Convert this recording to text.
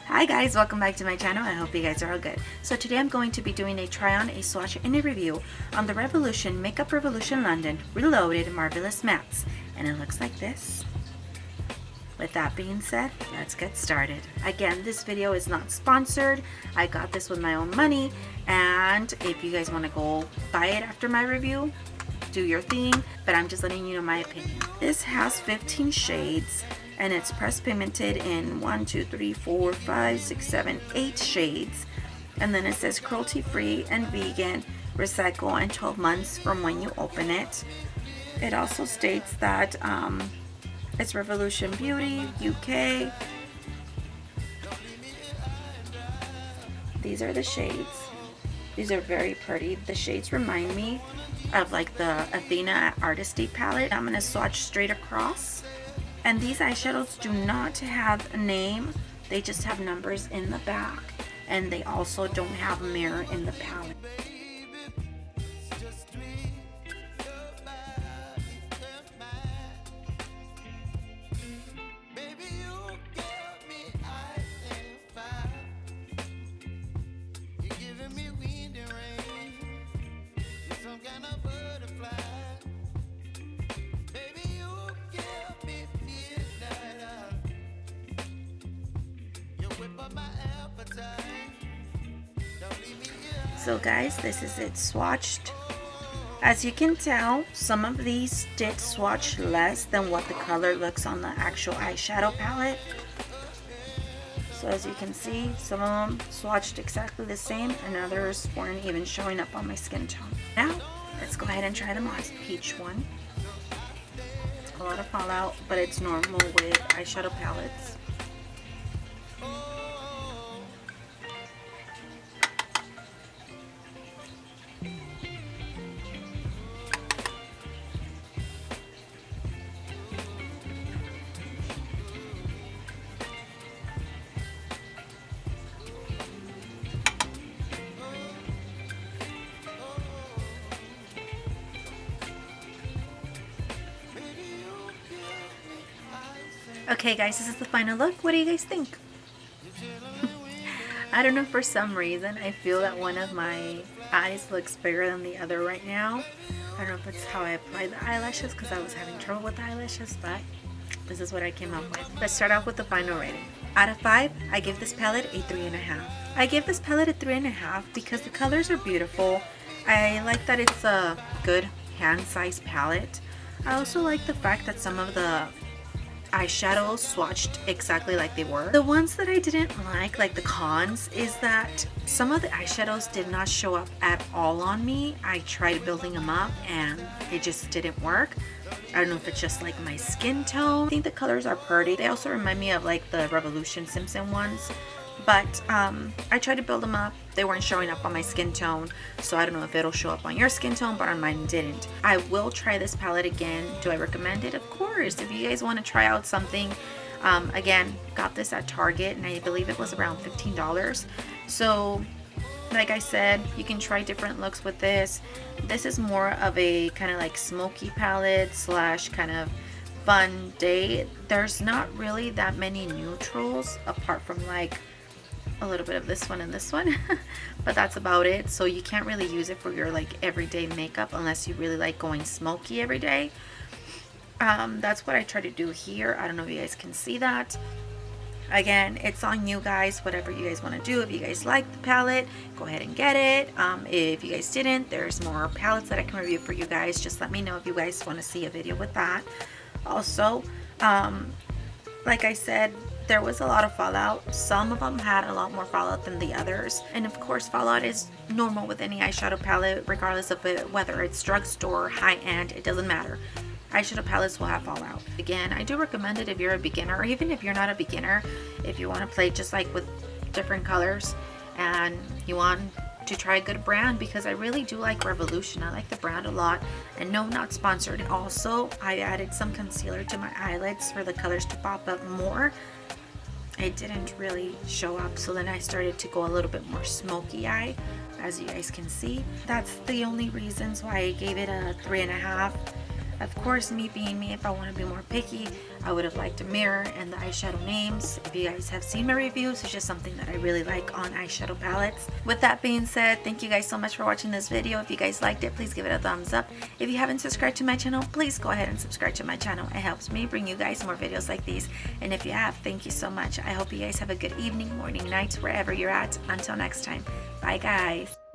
Hi guys, welcome back to my channel. I hope you guys are all good. So today I'm going to be doing a try on, a swatch, and a review on the Revolution Makeup Revolution London Reloaded Marvellous Mattes. And it looks like this. With that being said, let's get started. Again, this video is not sponsored. I got this with my own money. And if you guys want to go buy it after my review, do your thing. But I'm just letting you know my opinion. This has 15 shades. And it's press pigmented in 1, 2, 3, 4, 5, 6, 7, 8 shades. And then it says cruelty free and vegan, recycle, and 12 months from when you open it. It also states that it's Revolution Beauty UK. These are the shades. These are very pretty. The shades remind me of like the Athena Artistry palette. I'm gonna swatch straight across. And these eyeshadows do not have a name, they just have numbers in the back, and they also don't have a mirror in the palette. So guys, this is it swatched. As you can tell, some of these did swatch less than what the color looks on the actual eyeshadow palette. So as you can see, some of them swatched exactly the same and others weren't even showing up on my skin tone. Now, let's go ahead and try the Moss Peach one. It's a lot of fallout, but it's normal with eyeshadow palettes. Okay guys, this is the final look. What do you guys think? I don't know, for some reason I feel that one of my eyes looks bigger than the other right now. I don't know if it's how I applied the eyelashes because I was having trouble with the eyelashes, but this is what I came up with. Let's start off with the final rating. Out of 5, I give this palette a 3.5. I give this palette a 3.5 because the colors are beautiful. I like that it's a good hand-sized palette. I also like the fact that some of the eyeshadows swatched exactly like they were. The ones that I didn't like the cons, is that some of the eyeshadows did not show up at all on me. I tried building them up and it just didn't work. I don't know if it's just like my skin tone. I think the colors are pretty. They also remind me of like the Revolution Simpson ones. But I tried to build them up. They weren't showing up on my skin tone. So I don't know if it'll show up on your skin tone, but on mine didn't. I will try this palette again. Do I recommend it? Of course. If you guys want to try out something. Again, got this at Target and I believe it was around $15. So like I said, you can try different looks with this. This is more of a kind of like smoky palette slash kind of fun day. There's not really that many neutrals apart from like a little bit of this one and this one but that's about it. So you can't really use it for your like everyday makeup unless you really like going smoky every day. That's what I try to do here. I don't know if you guys can see that. Again, it's on you guys, whatever you guys want to do. If you guys like the palette, go ahead and get it. If you guys didn't, there's more palettes that I can review for you guys. Just let me know if you guys want to see a video with that. Also, like I said, there was a lot of fallout. Some of them had a lot more fallout than the others. And of course, fallout is normal with any eyeshadow palette, regardless of it, whether it's drugstore, high-end, it doesn't matter. Eyeshadow palettes will have fallout. Again, I do recommend it if you're a beginner, or even if you're not a beginner, if you want to play just like with different colors and you want to try a good brand, because I really do like Revolution. I like the brand a lot. And no, not sponsored. Also, I added some concealer to my eyelids for the colors to pop up more. It didn't really show up, so then I started to go a little bit more smoky eye, as you guys can see. That's the only reasons why I gave it a 3.5. Of course, me being me, if I want to be more picky, I would have liked a mirror and the eyeshadow names. If you guys have seen my reviews, it's just something that I really like on eyeshadow palettes. With that being said, thank you guys so much for watching this video. If you guys liked it, please give it a thumbs up. If you haven't subscribed to my channel, please go ahead and subscribe to my channel. It helps me bring you guys more videos like these. And if you have, thank you so much. I hope you guys have a good evening, morning, night, wherever you're at. Until next time. Bye guys.